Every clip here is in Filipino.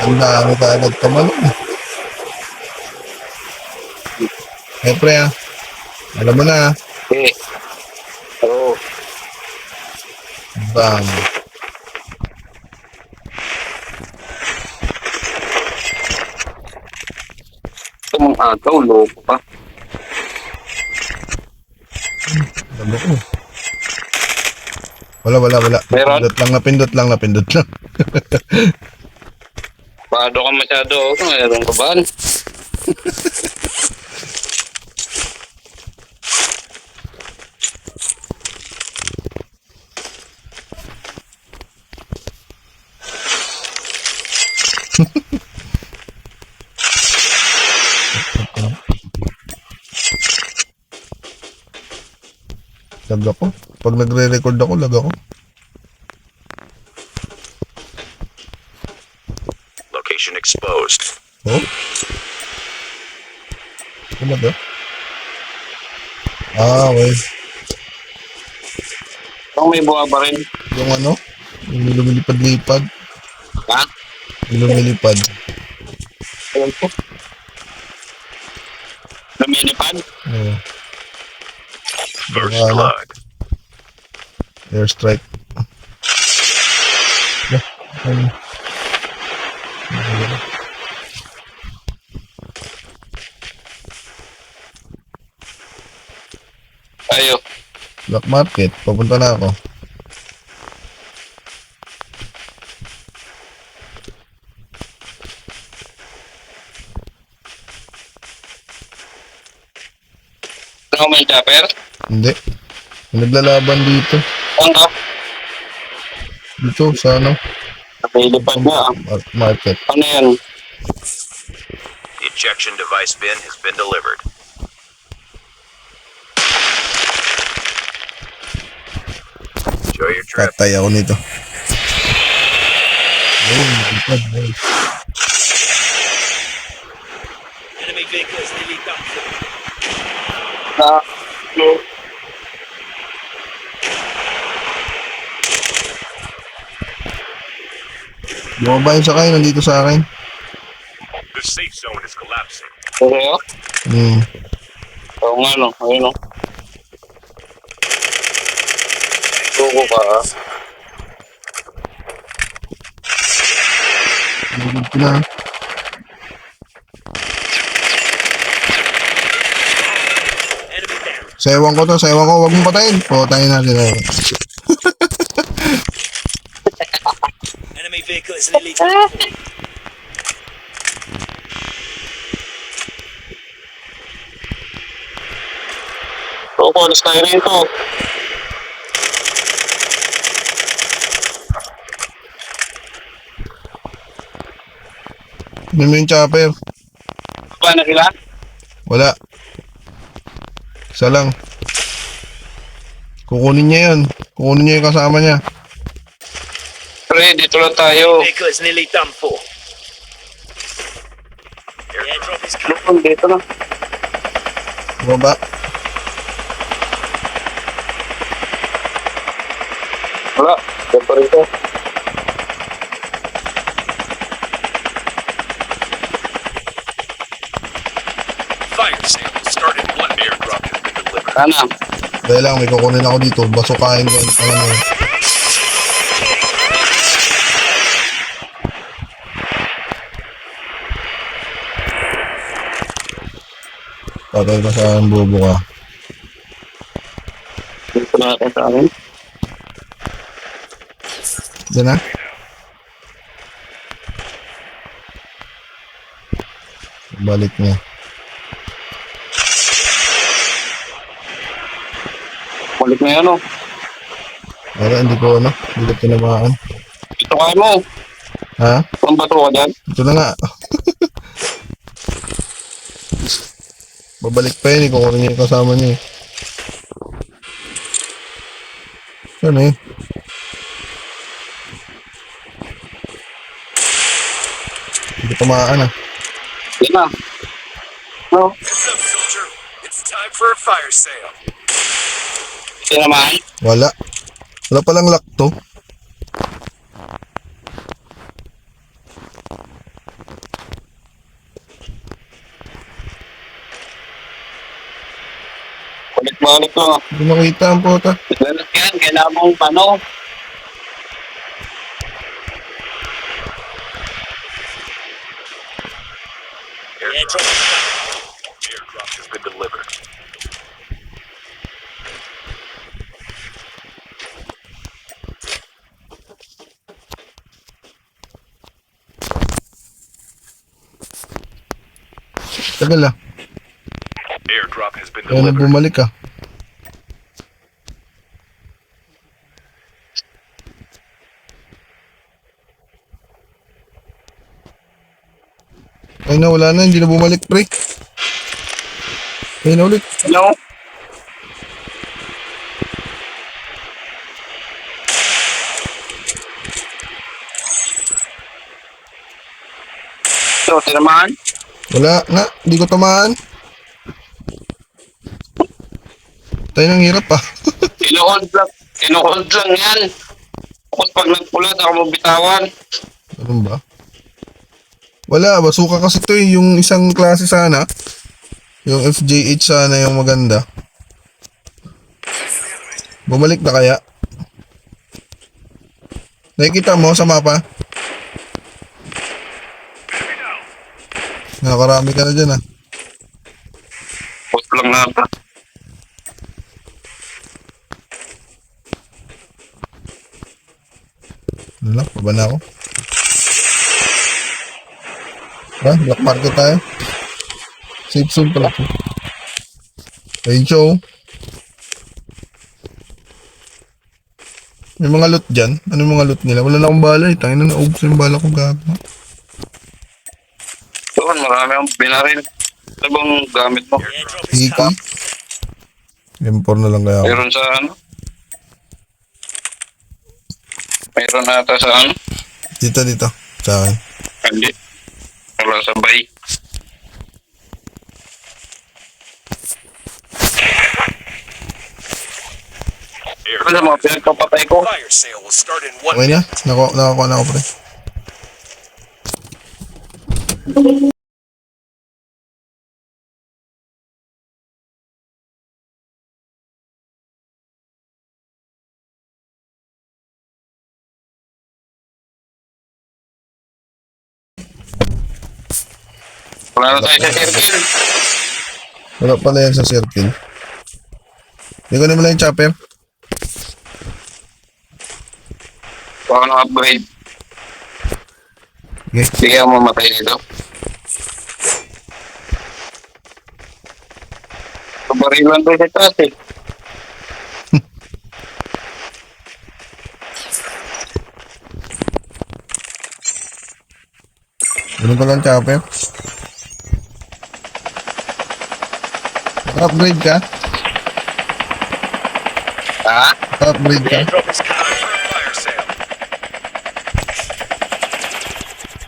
Ang dami ka agad tumalon. Siyempre alam mo na. Eh. Oo. Bang. Ito mong agaw, loko pa. Alam ko. Wala. Meron? Napindot lang. Paano ka masyado? Mayroon ka ba? Lag ako. Pag nagre-record ako, lag ako. Location exposed. Oh? Talaga? Okay. Kung may buha ba rin? Yung ano? Yung lumilipad-lipad. Ha? Yung lumilipad. Ayun po. Lumilipad? Oh. First Wala. blood. Airstrike. Ayo. Black market. Papunta na ako. Ano may chopper? Hindi. May naglalaban dito. Saan ka? Dito sa ano? Lumilipad na. Market. Ano yan? The ejection device bin has been delivered. Enjoy your trip. Patay ako nito. Lipad. Enemy vehicle is nearly done for. Bumaba yung sakay. Nandito sa akin. The safe zone is collapsing. Seryo? Oo nga no. Ayun no. Tuko ka ha. Nagod ko na. Enemy down. Sayawan ko to. Huwag mong patayin. Patayin natin. Enemy vehicle is nearly done for. Tuko, alas tayo rito. Ano mo yung chopper? Ba na sila? Wala. Isa lang. Kukunin niya yun. Kukunin niya yung kasama niya. Pre, dito lang tayo. Vehicle is nearly done for. The airdrop is coming. Lupon, dito na. Baba. Wala. Dito pa rito. Fire sale started. One airdrop has been delivered. Sana. Dahil lang, may kukunin ako dito. Basukain ko. Ano yun. Patay ka sa akin, bobo ka. Dito na natin sa akin. Diyan na. Balik niya. Balik na yan o. Pero hindi ko tinamaan. Dito kayo mo. Ha? Ang bato ka dyan. Ito na nga. Babalik pa yun, kukunin niya yung kasama niya. Ano eh? Hindi tumaan ah. Yan na. No. What's up, soldier? It's time for a fire sale. Ito naman. Wala. Wala palang lock to. Balik-balik lang. Hindi makita ang puta. Ganun yan, kailangan mong ano. Airdrop is coming. Airdrop has been delivered. Tagal ah. Airdrop has been Kaya na delivered. bumalik ah. Ay na, wala na. Hindi na bumalik, pre. Ay na ulit. Hello? So, tinamaan? Wala nga. Hindi ko tamaan. Tayo nang hirap ah. Ino-hold lang yan. Tapos pag nagpula, ako mo bitawan. Ano ba? Wala, basuka kasi to eh. Yung isang klase sana. Yung FJ8 sana yung maganda. Bumalik na kaya? Nakikita mo sa mapa? Nakakarami ka na dyan ah. Post lang nata. Wala, baba na ako. Black market tayo. Safe zone pala ko. Ayun siya oh. May mga loot dyan. Ano yung mga loot nila? Wala na akong bala eh. Tangin na naubos yung bala ko gago. Doon, marami akong binaril. Ano bang gamit mo? Airdrop is Hika. coming. M4 na lang kaya ako. Mayroon sa ano? Mayroon ata sa ano? Dito. Sa akin. Hindi. Wala sa bay. Ano sa mga pinagpapatay ko? Fire sale will start in 1 Okay na? minute. Nakakuha na ako pre. Wala na tayo sa circle. Wala pala yan sa circle. Hindi ko naman lang yung chopper. Baka na-upgrade. Okay. Bigyan mo matay dito. Kabarilan tayo sa taas eh. Ganun ko lang chopper. Upgrade ka? Ha? Upgrade ka? Airdrop is coming. Fire sale.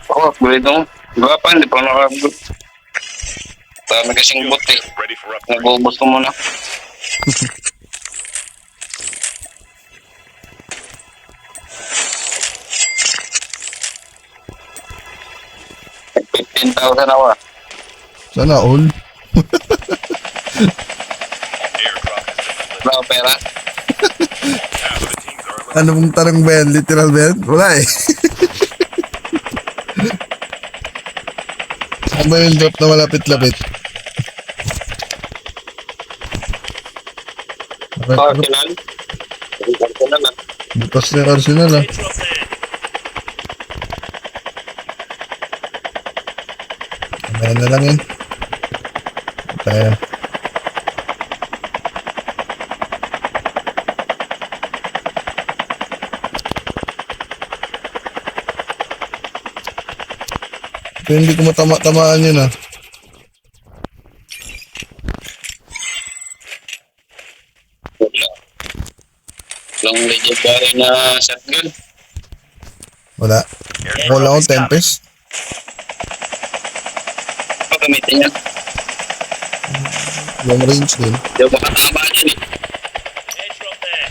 Ako, upgrade mo. Diba pa, hindi pa naka-upgrade. Dami kasing bot eh. Ready for upgrade. Nag-ubos ko muna. $15,000 ako ah. Sana all. Airdrop has been delivered. Wala ko pera. Half of the teams are eliminated. Ano pong tarang ba yan? Literal ba yan? Wala eh. Saan ba yung drop na malapit-lapit? Okay, Arsenal. Arsenal ah. bukas na yung Arsenal ah. Airdrop there. Ayan na lang yun. Tayo. Pero hindi ko matama-tamaan yun ah. Wala. Walang legendary na shotgun. Wala. Wala akong Tempest. Ano gamitin yan? Long range din. Hindi ako makatama yan eh. Airdrop there.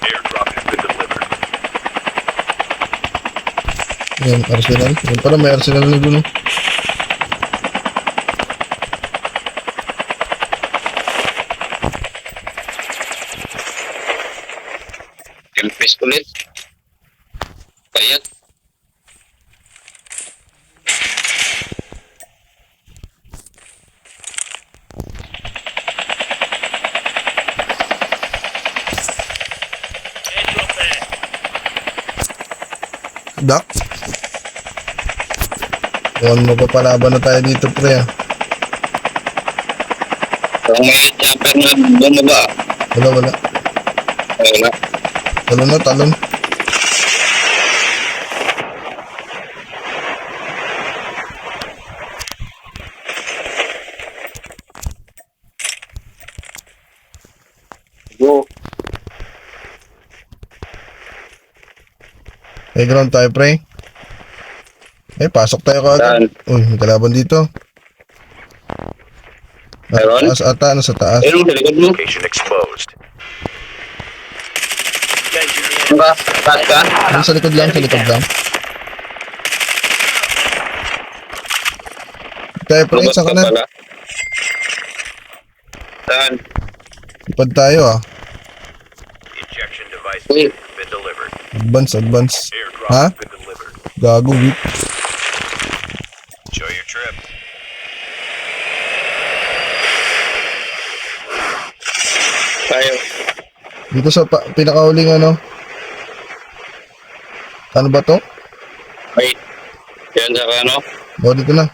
Airdrop has been delivered. Yan, Arsenal. Yan pala, may Arsenal na dun. Oh. Tempest ulit. Kayat. Airdrop there. Dak. Mukhang magpapalaban na tayo dito, pre. Ah. Kung may jumper na bumaba. Wala. Wala. Talon. Go. May ground tayo, pre. Pasok tayo Saan? kagad. Uy, may kalaban dito. Nasa Meron? taas ata, nasa taas. Ayun, sa likod mo. Location exposed. Engaging the Ano enemy. ka? Taas ka? Sa likod lang. Tayo, pre, Lubot saan ka ka na? pala. Saan? Ipad tayo, ah. Ejection device Uy. bin has been delivered. Advance. Airdrop Ha? has been delivered. Gago, weak. Enjoy your trip. Tayo. Dito sa pinakauling ano. Ano ba to? Wait. Yan sa ano? Dito na.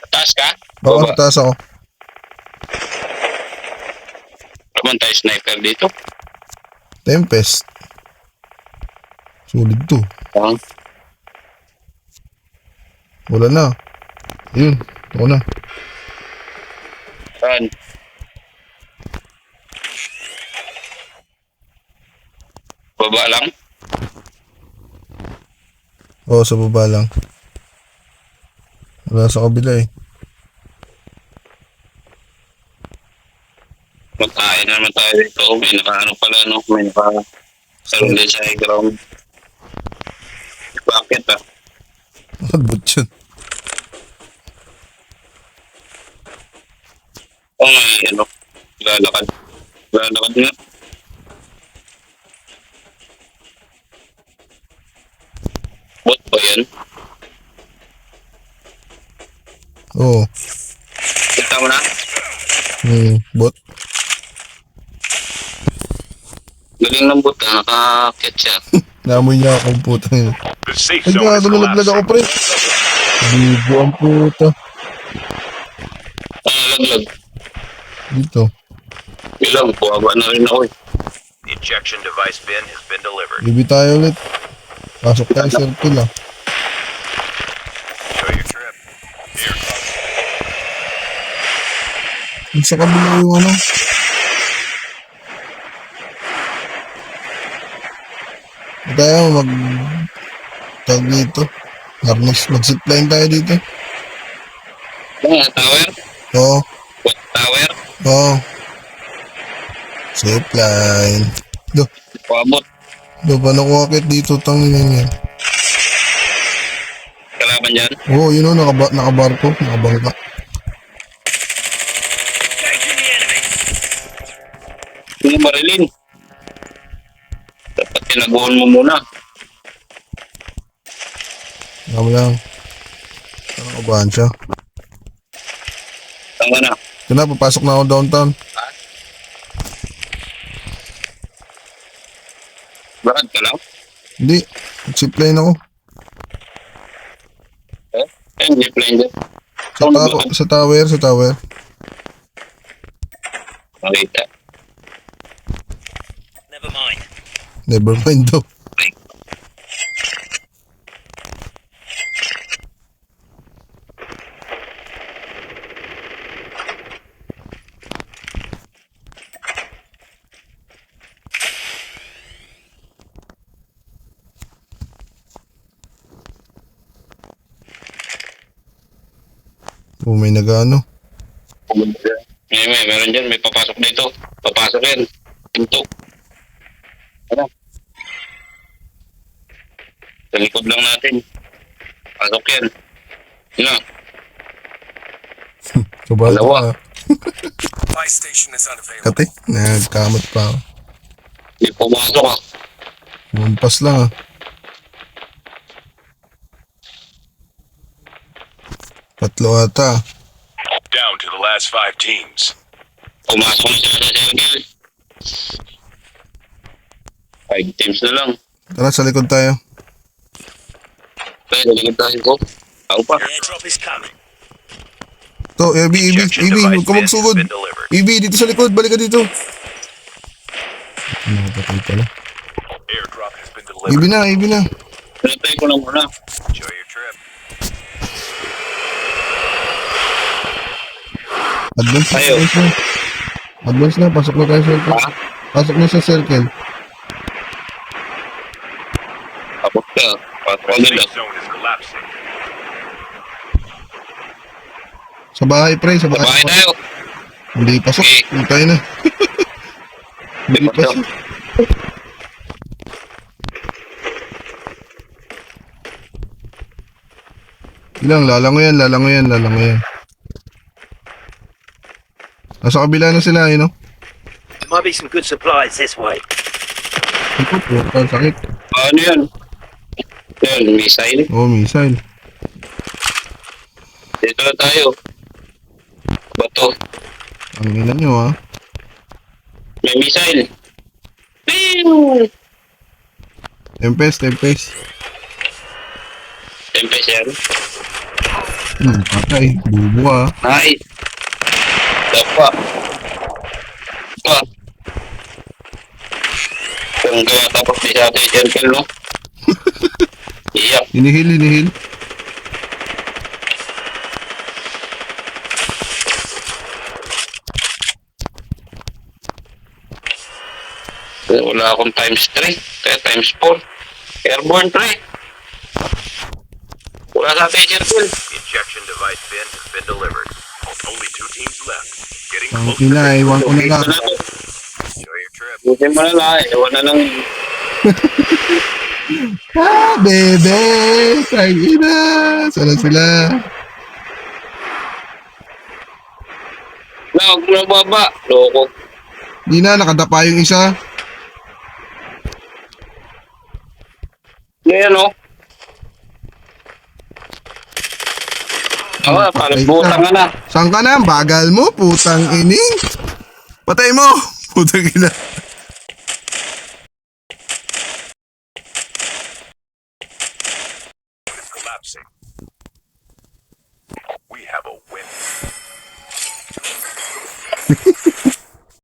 Taas ka? Baka Baba. taas ako. Naman tayo sniper dito. Tempest. Sulit to. Ang Wala na. Ayun. Ako na. saan? Baba lang? Oo, sa baba lang. Wala sa kabila eh. Magkain na naman tayo dito. May nakaano pala, no? May nakasalong din sa high ground. Bakit, ah? Magbut yun. Oo, may ano? Lalakad. Lalakad nga. Bot ba yan? Oo. Kita mo na? Bot. Galing ng bot, ah. Nakakit siya. Naamoy niya akong putang yun. The safe Ay, zone is gago, nalaglag ako, collapsing. pre. Bibo ang puta. Nalaglag. Dito. Ilang, buwaba na rin ako eh. The ejection device bin has been delivered. Bibi tayo ulit. Pasok tayo circle ah. Enjoy your trip. Airdrop. Yung sa kabila yung ano. Tayo tawag dito. Harness. Mag-zipline tayo dito. Tower? Oo. What tower? Oo. Zipline. Pabot. Paano ko akit dito? Tangin yan. Kalaban dyan? Oo, yun o. Nakabarko. Nakabangka. Engaging the enemy. Yung barilin. Dapat tinaguan mo muna. Tama lang. Nakakabahan siya. Tanga na. Ito na, papasok na ako downtown. Lakad ka lang? Hindi. Zipline ako. Hindi plane dyan. Sa tower. Makita. Never mind. Never mind daw. Oh, may nag-ano. Meron dyan. May papasok dito. Papasok yan. Pinto. Ano? Sa likod lang natin. Pasok yan. Yun na. Kabal Dalawa. ka. Kate, nagkamot pa ako. Hindi pumasok ah. Lumampas lang ah. Tatlo ata. Down to the last 5 teams. Pumasok na sila sa circle. 5 teams na lang. Tara, sa likod tayo. Kaya naligtasin ko. Ako pa. Airdrop is coming. To, EB, Ejection EB, device huwag ka bin has magsugod. been delivered. EB, dito sa likod, balik ka dito. Ano, patay pala. Airdrop has been EB delivered. na, EB na. Pinatay ko na muna. Enjoy your trip. Advance na, Tayo. advance na. Advance na, pasok na tayo sa circle. Ha? Pasok na sa circle. Tapos ka. Pasok The agad safe ah. zone is collapsing. Sa bahay, pre, sa bahay. Babae tayo. Hindi pasok, Okay. hindi tayo na. Hindi Hindi pasok. pasok. Ilang, lalango yan. Nasa kabila na sila, eh, no? There might be some good supplies this way. Ito po, ang sakit. Ano yan? Yan, missile. Oh, missile. Dito na tayo. Bato. Ang ina nyo, ha? May missile. Pew! Tempest. Tempest yan. Patay. Bubo, ha? Nice. Dapa. Pa. Kung gawa tapos di sa ating circle, no? Iyak. Inihil. Wala akong times 3. Kaya times 4. Airborne 3. Wala sa ating circle. The ejection device bin has been delivered. Only 2 teams left. Getting Ang close. ina, iwan ko na lang. Ito na to. Enjoy your trip. Butin mo na lang. Ewan na lang. Ah, bebe! Tang ina! Sana sila? Huwag mo na baba. Loko. Di na, nakadapa yung isa. Ngayon, no? Parang butang ka na. Saan ka na? Bagal mo, putang ining. Patay mo! Putang ina. Is collapsing. We have a win.